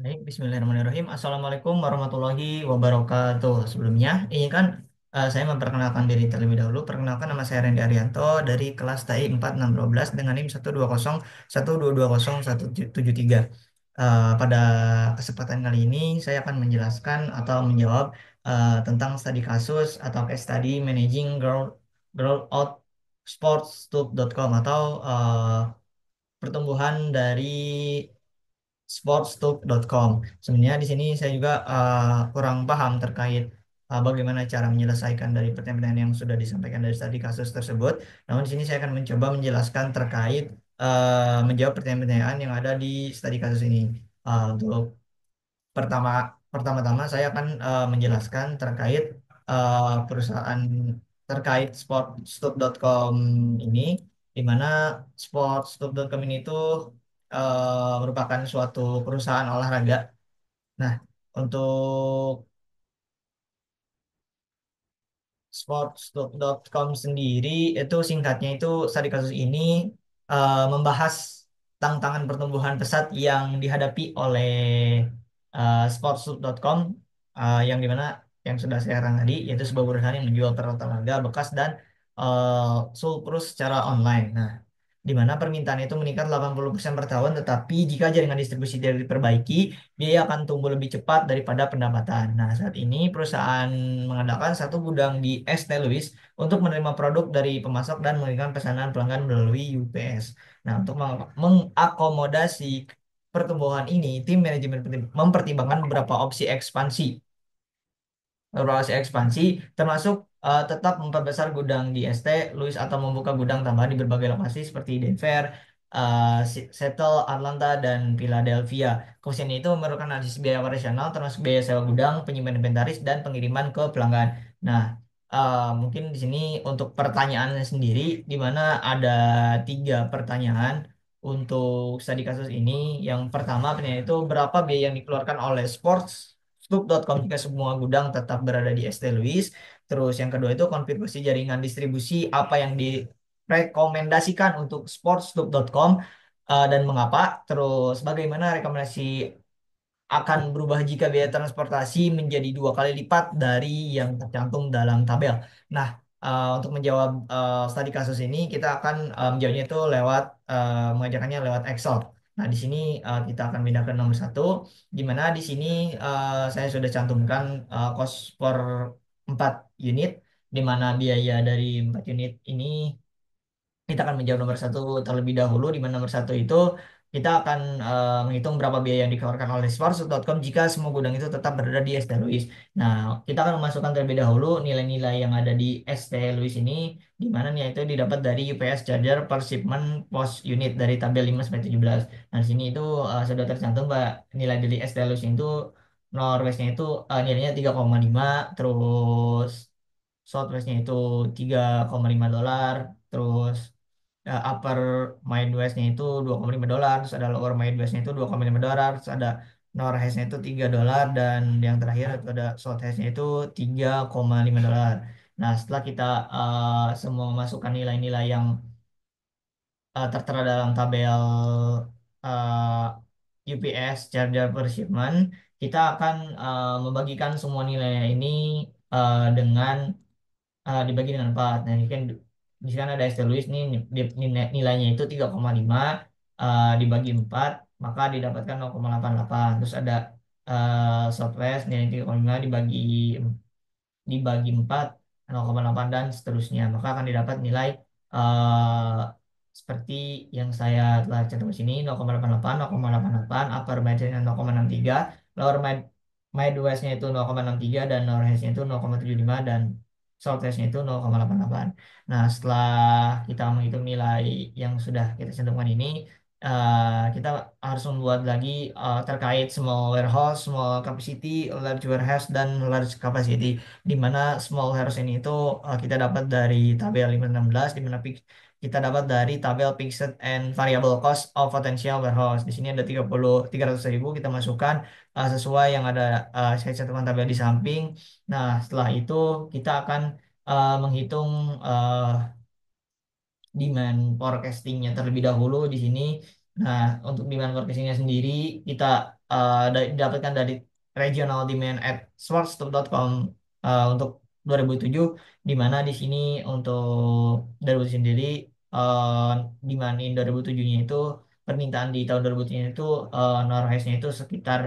Baik, Bismillahirrahmanirrahim. Assalamualaikum warahmatullahi wabarakatuh. Sebelumnya, ini kan saya memperkenalkan diri terlebih dahulu. Perkenalkan, nama saya Randy Arianto dari kelas TI 4612 dengan NIM 12012101773. Pada kesempatan kali ini, saya akan menjelaskan atau menjawab tentang studi kasus atau case study managing growth out sports.com atau pertumbuhan dari sportstook.com. Sebenarnya di sini saya juga kurang paham terkait bagaimana cara menyelesaikan dari pertanyaan yang sudah disampaikan dari studi kasus tersebut. Namun di sini saya akan mencoba menjelaskan terkait menjawab pertanyaan-pertanyaan yang ada di studi kasus ini. Untuk pertama pertama-tama saya akan menjelaskan terkait perusahaan terkait sportstook.com ini, di mana sportstook.com ini itu merupakan suatu perusahaan olahraga. Nah, untuk sports.com sendiri itu singkatnya itu studi kasus ini membahas tantangan pertumbuhan pesat yang dihadapi oleh sports.com, yang dimana yang sudah saya katakan tadi yaitu sebuah perusahaan yang menjual peralatan olahraga bekas dan surplus secara online. Nah, di mana permintaan itu meningkat 80% per tahun, tetapi jika jaringan distribusi tidak diperbaiki, biaya akan tumbuh lebih cepat daripada pendapatan. Nah, saat ini perusahaan mengadakan satu gudang di St. Louis untuk menerima produk dari pemasok dan mengirimkan pesanan pelanggan melalui UPS. Nah, untuk mengakomodasi pertumbuhan ini, tim manajemen mempertimbangkan beberapa opsi ekspansi. Evaluasi ekspansi termasuk tetap memperbesar gudang di ST Louis atau membuka gudang tambahan di berbagai lokasi seperti Denver, Seattle, Atlanta, dan Philadelphia. Kemudian itu memerlukan analisis biaya operasional termasuk biaya sewa gudang, penyimpan inventaris, dan pengiriman ke pelanggan. Nah, mungkin di sini untuk pertanyaannya sendiri, di mana ada tiga pertanyaan untuk studi kasus ini. Yang pertama, pertanyaan itu berapa biaya yang dikeluarkan oleh Scoop.com jika semua gudang tetap berada di ST Louis. Terus yang kedua itu konfigurasi jaringan distribusi apa yang direkomendasikan untuk sportsloop.com dan mengapa. Terus bagaimana rekomendasi akan berubah jika biaya transportasi menjadi dua kali lipat dari yang tercantum dalam tabel. Nah, untuk menjawab studi kasus ini, kita akan menjawabnya itu lewat mengajarkannya lewat Excel. Nah, di sini kita akan pindah ke nomor satu, di mana di sini saya sudah cantumkan cost per 4 unit, di mana biaya dari 4 unit ini kita akan menjawab nomor satu terlebih dahulu, di mana nomor satu itu kita akan menghitung berapa biaya yang dikeluarkan oleh Sports.com jika semua gudang itu tetap berada di ST Louis. Nah, kita akan memasukkan terlebih dahulu nilai-nilai yang ada di ST Louis ini, di mana nilai itu didapat dari UPS charger per shipment post unit dari tabel 5 sampai 17. Nah, di sini itu sudah tercantum, Pak, nilai dari ST Louis itu Norwestnya itu nilainya 3,5, terus Southwestnya itu 3,5 dolar, terus upper Midwestnya itu 2,5 dolar, terus ada lower Midwestnya itu 2,5 dolar, terus ada Northwestnya itu 3 dolar, dan yang terakhir itu ada Southwestnya itu 3,5 dolar. Nah, setelah kita semua memasukkan nilai-nilai yang tertera dalam tabel UPS charger per shipment, kita akan membagikan semua nilai ini dengan dibagi dengan 4. Nah, ini kan di sana ada ST Louis nih, nilainya itu 3,5 dibagi 4 maka didapatkan 0,88. Terus ada Southwest nilai 3,5 dibagi 4 0,8 dan seterusnya. Maka akan didapat nilai eh, seperti yang saya telah cantum di sini: 0,88, 0,88, upper Midwestnya 0,63, lower Midwestnya itu 0,63, dan Northwestnya itu 0,75, dan Southwestnya itu 0,88. Nah, setelah kita menghitung nilai yang sudah kita cantumkan ini, kita harus membuat lagi terkait small warehouse, small capacity, large warehouse, dan large capacity, di mana small warehouse ini itu kita dapat dari tabel 516, di mana kita dapat dari tabel fixed and variable cost of potential warehouse. Di sini ada 300.000 kita masukkan sesuai yang ada saya cantumkan tabel di samping. Nah, setelah itu kita akan menghitung demand forecastingnya terlebih dahulu di sini. Nah, untuk demand forecastingnya sendiri kita didapatkan dari regional demand at source.com untuk 2007, di mana di sini untuk 2007 sendiri uh, demand in 2007-nya itu permintaan di tahun 2007 itu Norwest-nya itu sekitar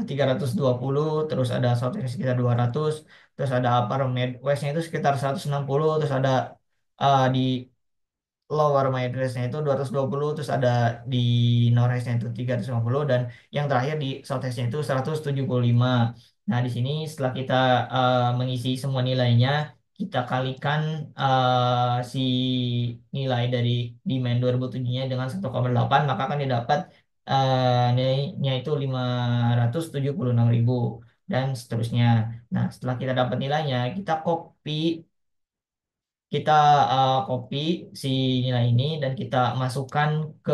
320, terus ada Southwest sekitar 200, terus ada Upper Midwest-nya itu sekitar 160, terus ada di lower Midwest-nya itu 220, terus ada di Northwest-nya itu 350, dan yang terakhir di Southwest-nya itu 175. Nah, di sini setelah kita mengisi semua nilainya, kita kalikan si nilai dari demand 2007-nya dengan 1,8, maka akan didapat nilainya itu 576.000 dan seterusnya. Nah, setelah kita dapat nilainya, kita copy si nilai ini dan kita masukkan ke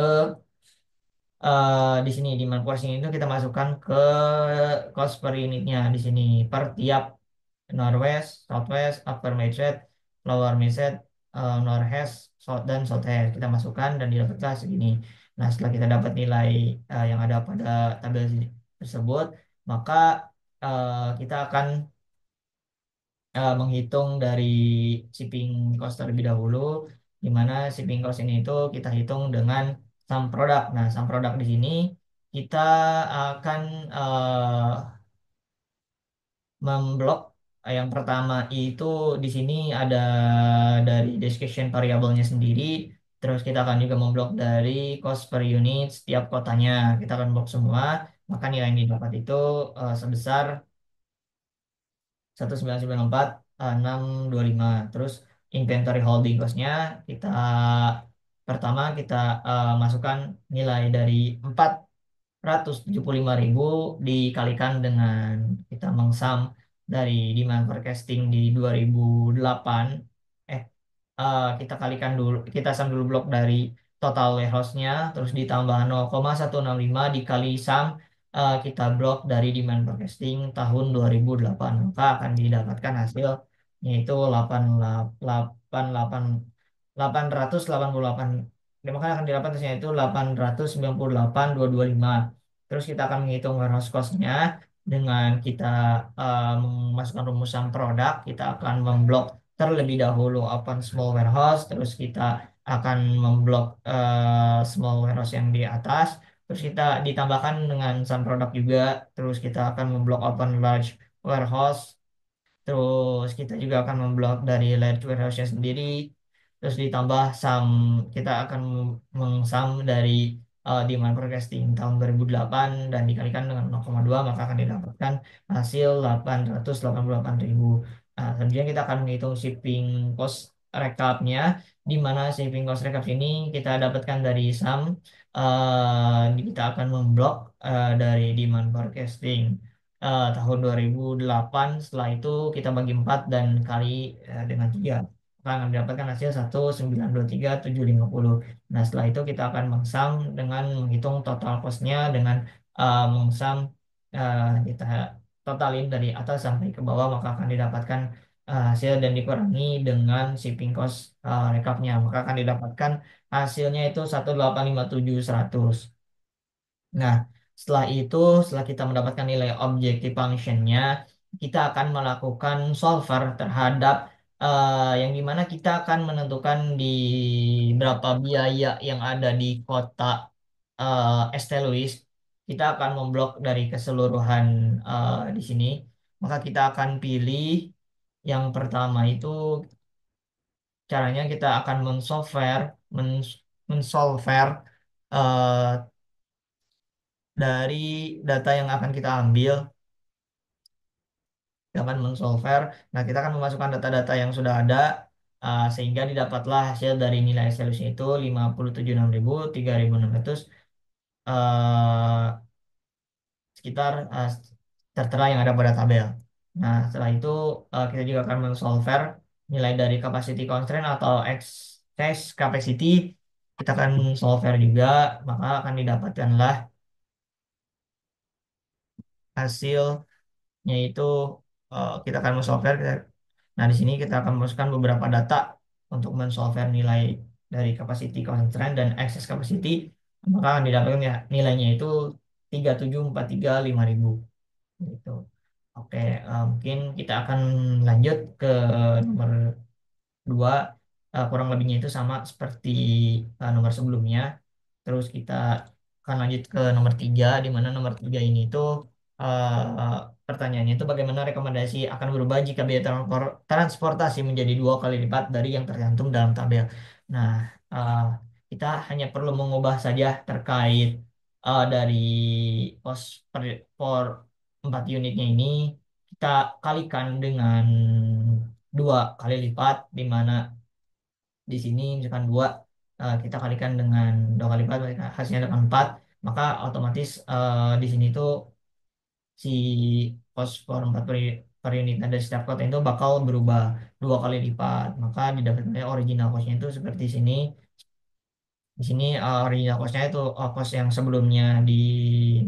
di sini di manpower itu kita masukkan ke cost per unitnya di sini per tiap Northwest, Southwest, Upper Midwest, Lower Midwest, Northwest, South dan Southwest kita masukkan dan didapatlah segini. Nah, setelah kita dapat nilai yang ada pada tabel tersebut, maka kita akan menghitung dari shipping cost terlebih dahulu, di mana shipping cost ini itu kita hitung dengan sum produk. Nah, sum produk di sini kita akan memblok yang pertama itu di sini ada dari description variabelnya sendiri, terus kita akan juga memblok dari cost per unit setiap kotanya. Kita akan blok semua, maka nilai yang didapat itu sebesar 1994 625. Terus inventory holding cost-nya kita pertama kita masukkan nilai dari 475.000 dikalikan dengan kita mengsum dari demand forecasting di 2008. eh kita kalikan dulu, kita sum dulu blok dari total warehouse-nya, terus ditambah 0,165 dikali sum kita blok dari demand forecasting tahun 2008, maka akan didapatkan hasil yaitu 888 maka akan didapat hasilnya itu 898.225. Terus kita akan menghitung warehouse cost-nya dengan kita memasukkan rumusan produk. Kita akan memblok terlebih dahulu open small warehouse, terus kita akan memblok small warehouse yang di atas, terus kita ditambahkan dengan sum produk juga, terus kita akan memblok open large warehouse. Terus kita juga akan memblok dari large warehouse-nya sendiri. Terus ditambah sum, kita akan mengsum dari demand forecasting tahun 2008 dan dikalikan dengan 0,2, maka akan didapatkan hasil 888.000. Nah, selanjutnya kita akan menghitung shipping cost recapnya, di mana shipping cost recap ini kita dapatkan dari sum. Kita akan memblok dari demand forecasting tahun 2008. Setelah itu kita bagi 4 dan kali dengan 3, maka akan mendapatkan hasil 1,923.750. Nah, setelah itu kita akan mengsam dengan menghitung total cost-nya dengan mengsam, kita totalin dari atas sampai ke bawah, maka akan didapatkan hasil dan dikurangi dengan shipping cost rekapnya, maka akan didapatkan hasilnya itu 1,857.100. Nah, setelah itu, setelah kita mendapatkan nilai objective functionnya, kita akan melakukan solver terhadap yang dimana kita akan menentukan di berapa biaya yang ada di kota St. Louis. Kita akan memblok dari keseluruhan di sini. Maka kita akan pilih yang pertama itu caranya kita akan mensolver eh, dari data yang akan kita ambil. Kita akan mensolver. Nah, kita akan memasukkan data-data yang sudah ada sehingga didapatlah hasil dari nilai selusnya itu 57.600, 3.600, eh, sekitar tertera yang ada pada tabel. Nah, setelah itu kita juga akan mensolver nilai dari capacity constraint atau excess capacity. Kita akan solver juga, maka akan didapatkanlah hasilnya itu kita akan mensolver. Nah, di sini kita akan memasukkan beberapa data untuk mensolver nilai dari capacity constraint dan excess capacity. maka akan didapatkan ya nilainya itu 37435000 gitu. Oke, mungkin kita akan lanjut ke nomor dua. Kurang lebihnya itu sama seperti nomor sebelumnya. Terus kita akan lanjut ke nomor tiga, di mana nomor tiga ini tuh eh, pertanyaannya itu bagaimana rekomendasi akan berubah jika biaya transportasi menjadi dua kali lipat dari yang tercantum dalam tabel. Nah, eh, kita hanya perlu mengubah saja terkait dari pos per 4 unitnya ini kita kalikan dengan dua kali lipat, di mana di sini misalkan dua, kita kalikan dengan dua kali lipat hasilnya dengan empat, maka otomatis di sini tuh si cost per empat per unit dari setiap kota itu bakal berubah dua kali lipat, maka didapatkan original costnya itu seperti sini. Di sini original costnya itu cost yang sebelumnya di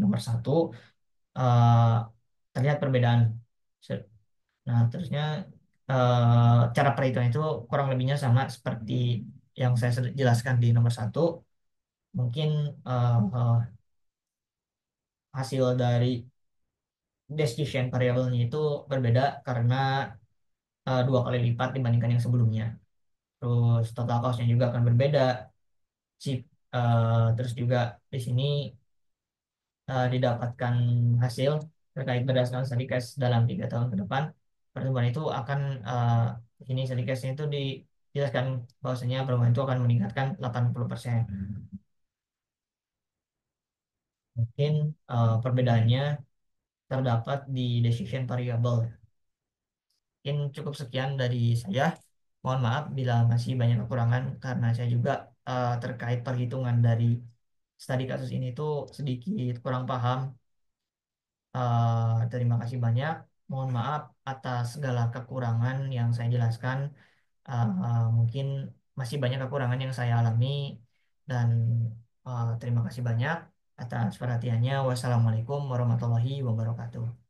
nomor satu, eh, terlihat perbedaan. Se- Nah, terusnya cara perhitungan itu kurang lebihnya sama seperti yang saya sudah jelaskan di nomor satu. Mungkin hasil dari decision variabelnya itu berbeda karena dua kali lipat dibandingkan yang sebelumnya. Terus total costnya juga akan berbeda. Chip, terus juga di sini didapatkan hasil terkait berdasarkan study case dalam 3 tahun ke depan. Pertumbuhan itu akan ini study case-nya itu dijelaskan bahwasanya pertumbuhan itu akan meningkatkan 80%. Mungkin perbedaannya terdapat di decision variable. Mungkin cukup sekian dari saya. Mohon maaf bila masih banyak kekurangan karena saya juga terkait perhitungan dari studi kasus ini tuh sedikit kurang paham. Terima kasih banyak. Mohon maaf atas segala kekurangan yang saya jelaskan. Mungkin masih banyak kekurangan yang saya alami dan terima kasih banyak atas perhatiannya. Wassalamualaikum warahmatullahi wabarakatuh.